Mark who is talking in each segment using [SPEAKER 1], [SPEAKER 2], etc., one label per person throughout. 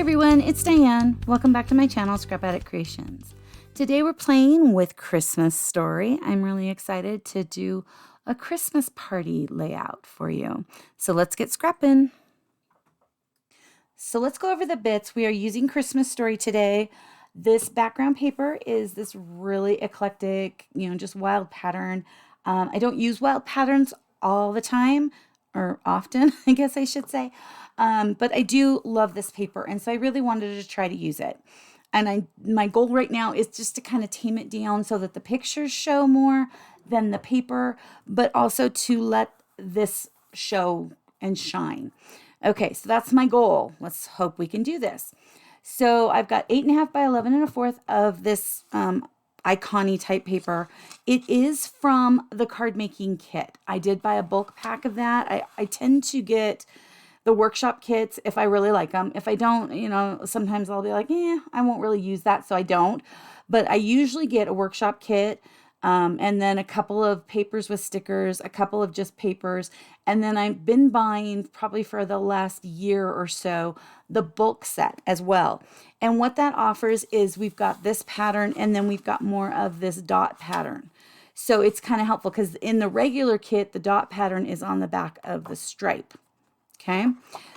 [SPEAKER 1] everyone, it's Diane. Welcome back to my channel, Scrapbooking Creations. Today we're playing with Christmas Story. I'm really excited to do a Christmas party layout for you. So let's get scrapping. So let's go over the bits. We are using Christmas Story today. This background paper is this really eclectic, just wild pattern. I don't use wild patterns all the time, or often, I guess I should say. But I do love this paper, and so I really wanted to try to use it. And my goal right now is just to kind of tame it down so that the pictures show more than the paper, but also to let this show and shine. Okay, so that's my goal. Let's hope we can do this. So I've got 8.5 by 11 1/4 of this icon-y type paper. It is from the card making kit. I did buy a bulk pack of that. I tend to get the workshop kits if I really like them. If I don't, sometimes I'll be like, I won't really use that, so I don't. But I usually get a workshop kit, and then a couple of papers with stickers, a couple of just papers. And then I've been buying, probably for the last year or so, the bulk set as well. And what that offers is we've got this pattern, and then we've got more of this dot pattern. So it's kind of helpful because in the regular kit, the dot pattern is on the back of the stripe. Okay,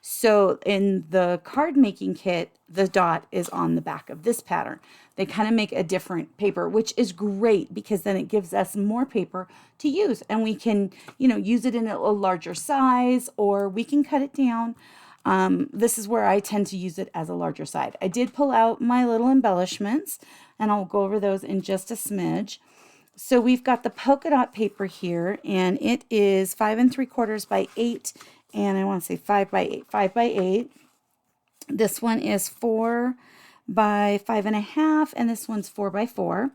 [SPEAKER 1] so in the card making kit, the dot is on the back of this pattern. They kind of make a different paper, which is great because then it gives us more paper to use, and we can, use it in a larger size, or we can cut it down. This is where I tend to use it as a larger size. I did pull out my little embellishments, and I'll go over those in just a smidge. So we've got the polka dot paper here, and it is 5 3/4 by 8. And I want to say 5 by 8, 5 by 8. This one is 4 by 5 1/2, and this one's 4 by 4.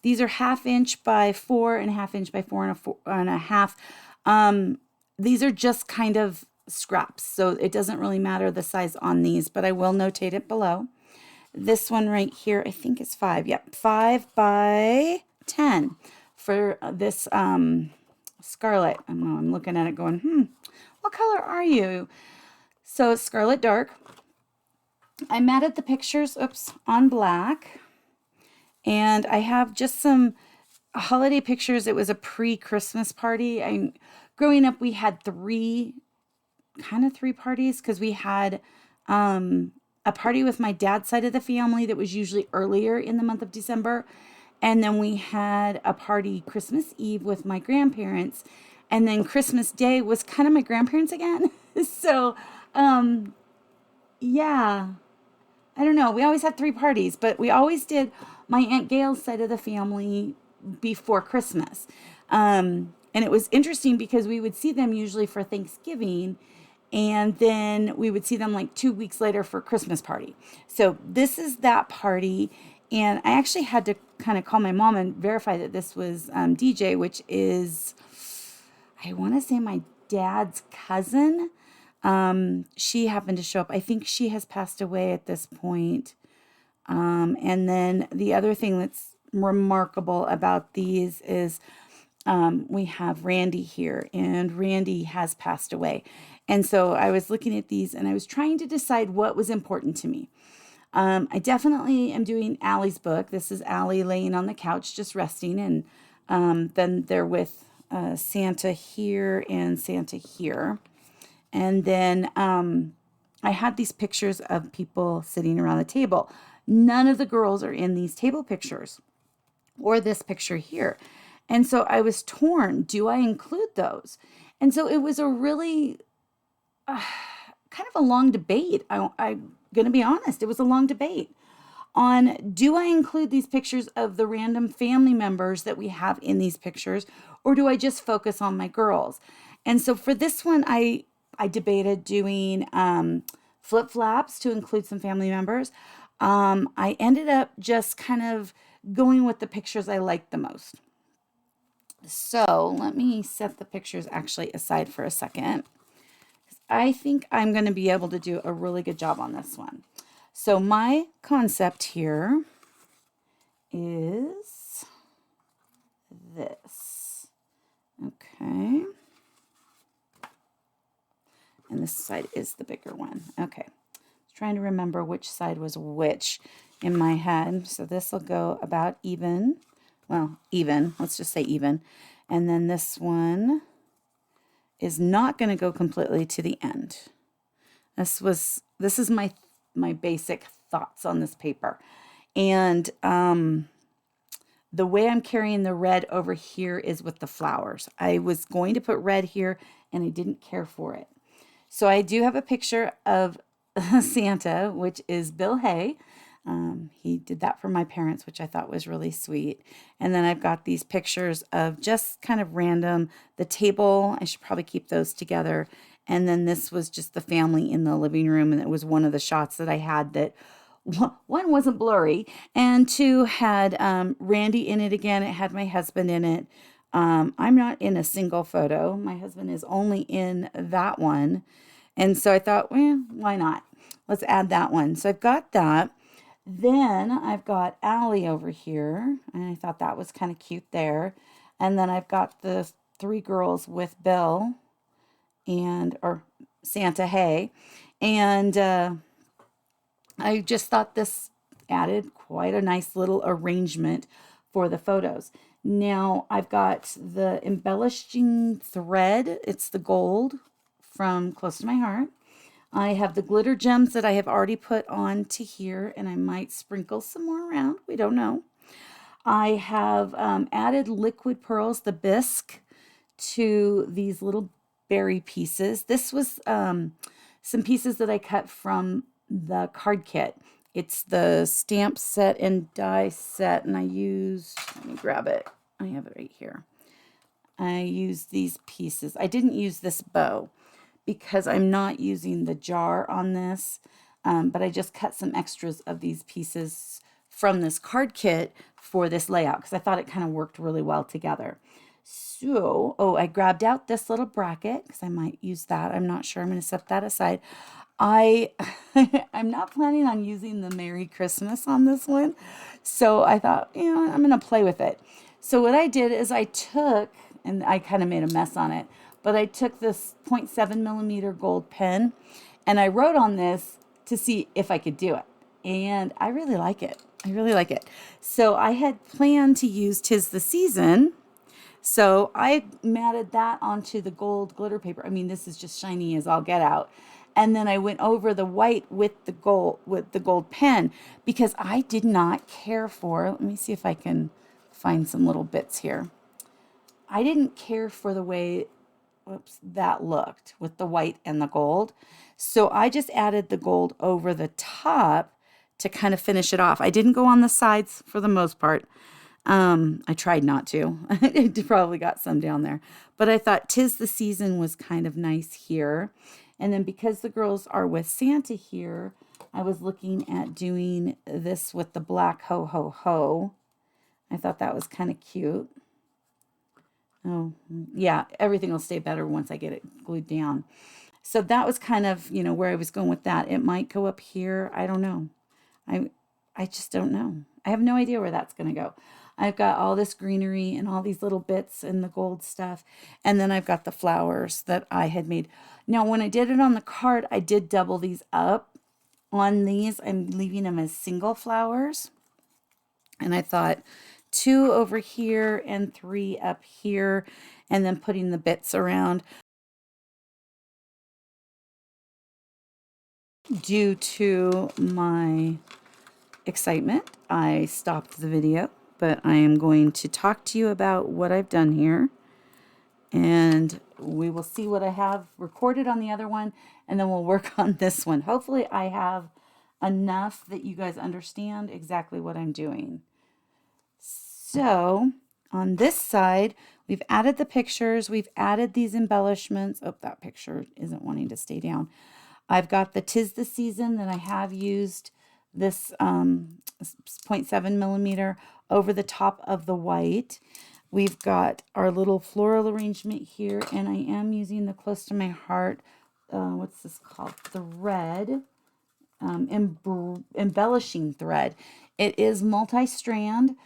[SPEAKER 1] These are 1/2 inch by 4 and 1/2 inch by 4 and a half. These are just kind of scraps, so it doesn't really matter the size on these, but I will notate it below. This one right here, I think it's 5. Yep, 5 by 10 for this Scarlet. I don't know, I'm looking at it going, what color are you? So it's Scarlet Dark. I matted the pictures, on black. And I have just some holiday pictures. It was a pre-Christmas party. Growing up, we had three parties, because we had a party with my dad's side of the family that was usually earlier in the month of December. And then we had a party Christmas Eve with my grandparents. And then Christmas Day was kind of my grandparents again. So, yeah, I don't know. We always had 3 parties, but we always did my Aunt Gail's side of the family before Christmas. And it was interesting because we would see them usually for Thanksgiving, and then we would see them like 2 weeks later for Christmas party. So this is that party. And I actually had to kind of call my mom and verify that this was DJ, which is, I want to say, my dad's cousin. She happened to show up. I think she has passed away at this point. And then the other thing that's remarkable about these is we have Randy here, and Randy has passed away. And so I was looking at these, and I was trying to decide what was important to me. I definitely am doing Allie's book. This is Allie laying on the couch, just resting, and then they're with Santa here and Santa here. And then I had these pictures of people sitting around the table. None of the girls are in these table pictures or this picture here. And so I was torn. Do I include those? And so it was a really kind of a long debate. I'm going to be honest. It was a long debate on, do I include these pictures of the random family members that we have in these pictures, or do I just focus on my girls? And so for this one, I debated doing flip-flops to include some family members. I ended up just kind of going with the pictures I liked the most. So let me set the pictures actually aside for a second. I think I'm going to be able to do a really good job on this one. So my concept here is this. Okay. And this side is the bigger one. Okay. Let's trying to remember which side was which in my head. So this will go about even. Well, even. Let's just say even. And then this one is not going to go completely to the end. This is my basic thoughts on this paper. And the way I'm carrying the red over here is with the flowers. I was going to put red here and I didn't care for it. So I do have a picture of Santa, which is Bill Hay. He did that for my parents, which I thought was really sweet. And then I've got these pictures of just kind of random, the table. I should probably keep those together. And then this was just the family in the living room. And it was one of the shots that I had that one wasn't blurry and two had Randy in it again. It had my husband in it. I'm not in a single photo. My husband is only in that one. And so I thought, well, why not? Let's add that one. So I've got that. Then I've got Allie over here. And I thought that was kind of cute there. And then I've got the three girls with Bill or Santa Hay. And I just thought this added quite a nice little arrangement for the photos. Now I've got the embellishing thread. It's the gold from Close to My Heart. I have the glitter gems that I have already put on to here, and I might sprinkle some more around. We don't know. I have added liquid pearls, the Bisque, to these little berry pieces. This was some pieces that I cut from the card kit. It's the stamp set and die set, and I used, let me grab it. I have it right here. I used these pieces. I didn't use this bow because I'm not using the jar on this, but I just cut some extras of these pieces from this card kit for this layout because I thought it kind of worked really well together. So, I grabbed out this little bracket because I might use that. I'm not sure. I'm going to set that aside. I'm not planning on using the Merry Christmas on this one. So I thought, I'm going to play with it. So what I did is I took, and I kind of made a mess on it, but I took this 0.7 millimeter gold pen and I wrote on this to see if I could do it. And I really like it. I really like it. So I had planned to use 'Tis the Season. So I matted that onto the gold glitter paper. I mean, this is just shiny as all get out. And then I went over the white with the gold pen because I did not care for, let me see if I can find some little bits here. I didn't care for the way, that looked with the white and the gold. So I just added the gold over the top to kind of finish it off. I didn't go on the sides for the most part. I tried not to. I probably got some down there. But I thought 'Tis the Season was kind of nice here. And then because the girls are with Santa here, I was looking at doing this with the black ho ho ho. I thought that was kind of cute. Oh, yeah, everything will stay better once I get it glued down. So that was kind of, where I was going with that. It might go up here. I don't know. I just don't know. I have no idea where that's going to go. I've got all this greenery and all these little bits and the gold stuff. And then I've got the flowers that I had made. Now, when I did it on the card, I did double these up. On these, I'm leaving them as single flowers. And I thought 2 over here and 3 up here, and then putting the bits around. Due to my excitement, I stopped the video, but I am going to talk to you about what I've done here. And we will see what I have recorded on the other one, and then we'll work on this one. Hopefully I have enough that you guys understand exactly what I'm doing. So on this side, we've added the pictures. We've added these embellishments. Oh, that picture isn't wanting to stay down. I've got the 'Tis the Season that I have used this 0.7 millimeter over the top of the white. We've got our little floral arrangement here, and I am using the Close to My Heart, what's this called? The red embellishing thread. It is multi-strand.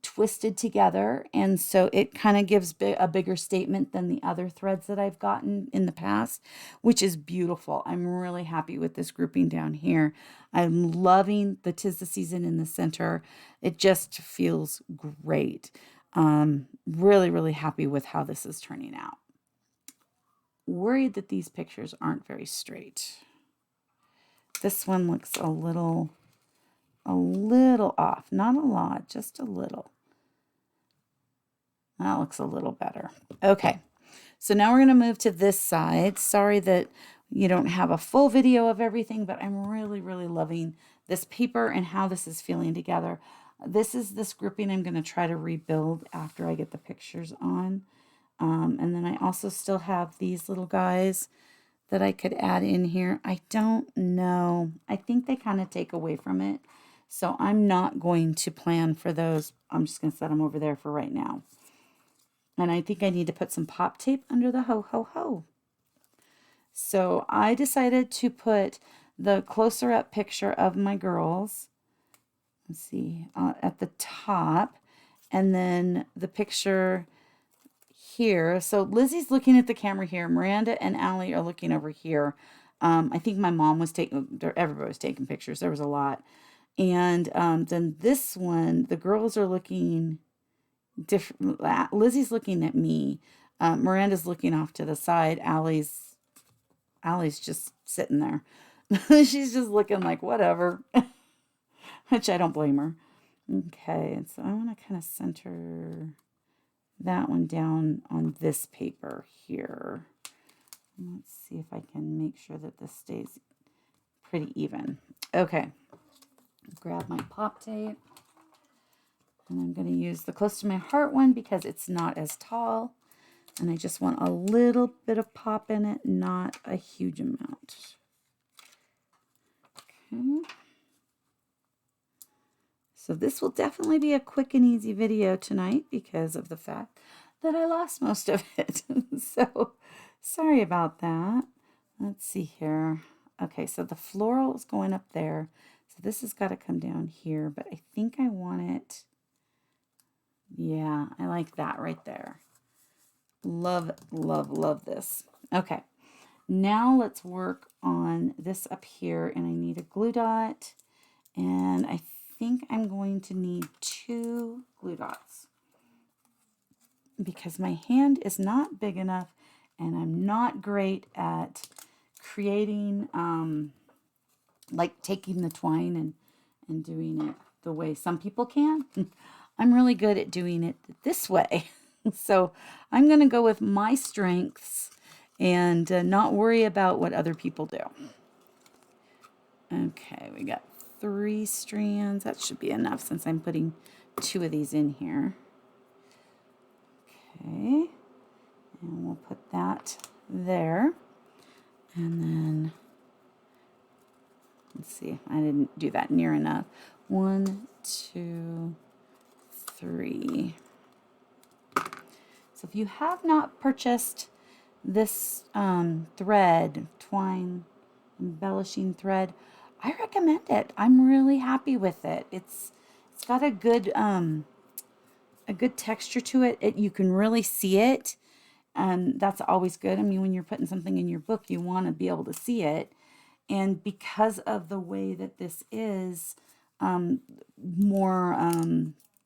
[SPEAKER 1] twisted together, and so it kind of gives a bigger statement than the other threads that I've gotten in the past, which is beautiful. I'm really happy with this grouping down here. I'm loving the 'Tis the Season in the center. It just feels great. Really, really happy with how this is turning out. Worried that these pictures aren't very straight. This one looks a little off, not a lot, just a little. That looks a little better. Okay, so now we're going to move to this side. Sorry that you don't have a full video of everything, but I'm really, really loving this paper and how this is feeling together. This grouping I'm going to try to rebuild after I get the pictures on. And then I also still have these little guys that I could add in here. I don't know. I think they kind of take away from it. So I'm not going to plan for those. I'm just going to set them over there for right now. And I think I need to put some pop tape under the ho, ho, ho. So I decided to put the closer up picture of my girls. Let's see, at the top. And then the picture here. So Lizzie's looking at the camera here. Miranda and Allie are looking over here. I think my mom was everybody was taking pictures. There was a lot. And then this one, the girls are looking different. Lizzie's looking at me. Miranda's looking off to the side. Allie's just sitting there. She's just looking like whatever, which I don't blame her. Okay, so I want to kind of center that one down on this paper here. Let's see if I can make sure that this stays pretty even. Okay, grab my pop tape. And I'm going to use the close to my heart one because it's not as tall. And I just want a little bit of pop in it, not a huge amount. Okay. So this will definitely be a quick and easy video tonight because of the fact that I lost most of it. So sorry about that. Let's see here. Okay, so the floral is going up there. So this has got to come down here, but I think I want it. Yeah, I like that right there. Love, love, love this. Okay, now let's work on this up here, and I need a glue dot, and I think I'm going to need 2 glue dots because my hand is not big enough, and I'm not great at creating, like taking the twine and doing it the way some people can. I'm really good at doing it this way. So I'm going to go with my strengths and not worry about what other people do. Okay, we got 3 strands. That should be enough since I'm putting 2 of these in here. Okay, and we'll put that there. And then, let's see, I didn't do that near enough. 1, 2, 3. So if you have not purchased this thread, twine embellishing thread, I recommend it. I'm really happy with it. It's got a good texture to it. You can really see it, and that's always good. I mean, when you're putting something in your book, you want to be able to see it. And because of the way that this is more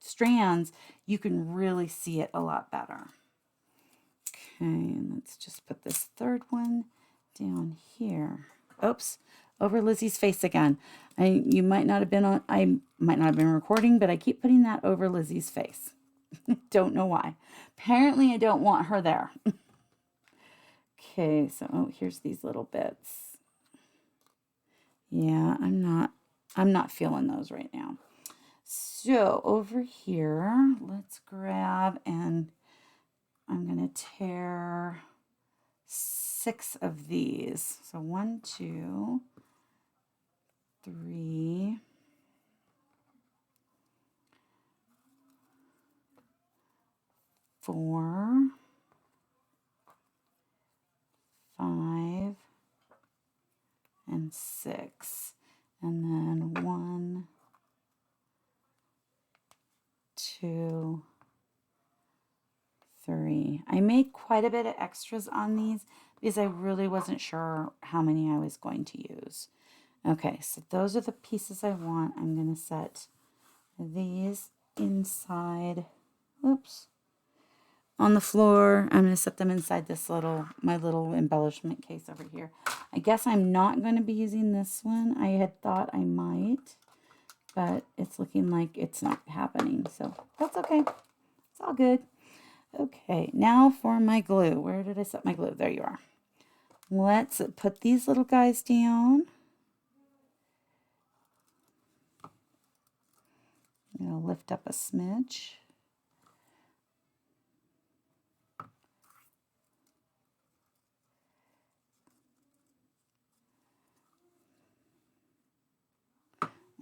[SPEAKER 1] strands, you can really see it a lot better. Okay, and let's just put this third one down here. Oops, over Lizzie's face again. I might not have been recording, but I keep putting that over Lizzie's face. Don't know why. Apparently I don't want her there. Okay, so here's these little bits. Yeah, I'm not feeling those right now. So over here, let's grab, and I'm going to tear 6 of these. So 1, 2, 3, 4, 5, and 6. And then 1, 2, 3. I made quite a bit of extras on these because I really wasn't sure how many I was going to use. Okay, so those are the pieces I want. I'm going to set these inside, oops, on the floor. I'm going to set them inside this my little embellishment case over here. I guess I'm not going to be using this one. I had thought I might, but it's looking like it's not happening, so that's okay. It's all good. Okay, now for my glue. Where did I set my glue? There you are. Let's put these little guys down. I'm going to lift up a smidge.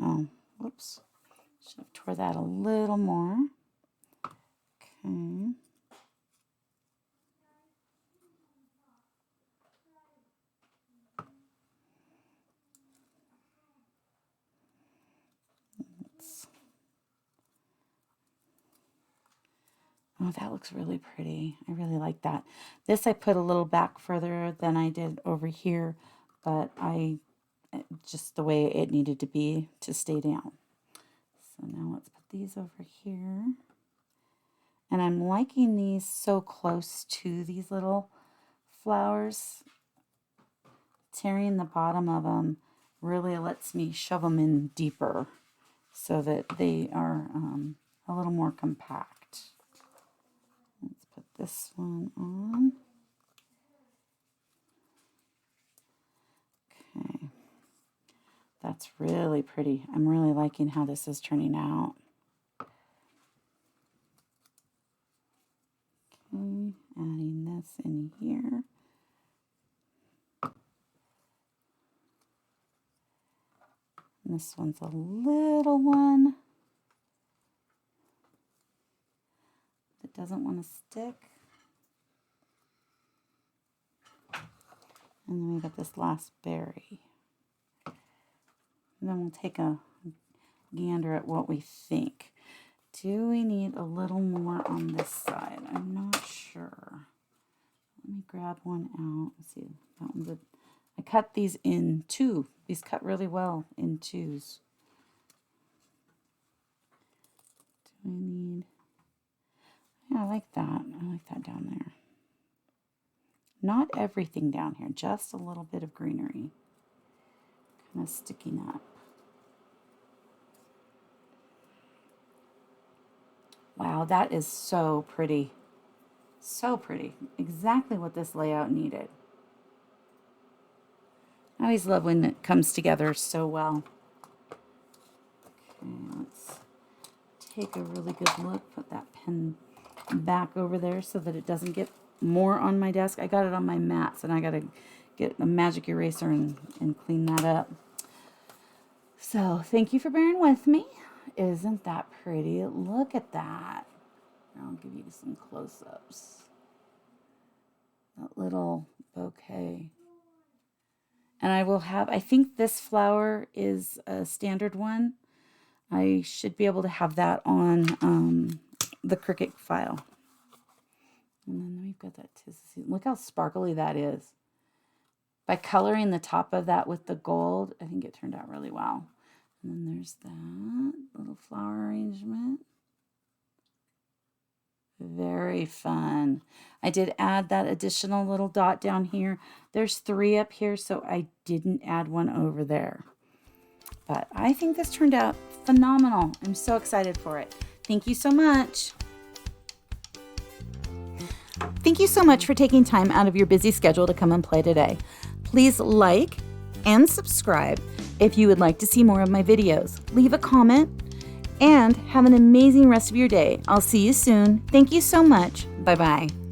[SPEAKER 1] Oh, whoops. Should have tore that a little more. Okay. Oh, that looks really pretty. I really like that. This I put a little back further than I did over here, but just the way it needed to be to stay down. So now let's put these over here. And I'm liking these so close to these little flowers. Tearing the bottom of them really lets me shove them in deeper so that they are a little more compact. Let's put this one on. Okay. That's really pretty. I'm really liking how this is turning out. Okay, adding this in here. And this one's a little one that doesn't want to stick. And then we got this last berry. And then we'll take a gander at what we think. Do we need a little more on this side? I'm not sure. Let me grab one out. Let's see. That one's a, I cut these in two. These cut really well in twos. Do I need... Yeah, I like that. I like that down there. Not everything down here. Just a little bit of greenery. Kind of sticking up. Wow, that is so pretty. So pretty. Exactly what this layout needed. I always love when it comes together so well. Okay, let's take a really good look. Put that pen back over there so that it doesn't get more on my desk. I got it on my mats and I got to get a magic eraser and clean that up. So thank you for bearing with me. Isn't that pretty? Look at that. I'll give you some close-ups. That little bouquet. And I will have, I think this flower is a standard one. I should be able to have that on the Cricut File. And then we've got that tizzy. Look how sparkly that is. By coloring the top of that with the gold, I think it turned out really well. And then there's that little flower arrangement. Very fun. I did add that additional little dot down here. There's 3 up here, so I didn't add one over there. But I think this turned out phenomenal. I'm so excited for it. Thank you so much. Thank you so much for taking time out of your busy schedule to come and play today. Please like and subscribe if you would like to see more of my videos. Leave a comment and have an amazing rest of your day. I'll see you soon. Thank you so much. Bye-bye.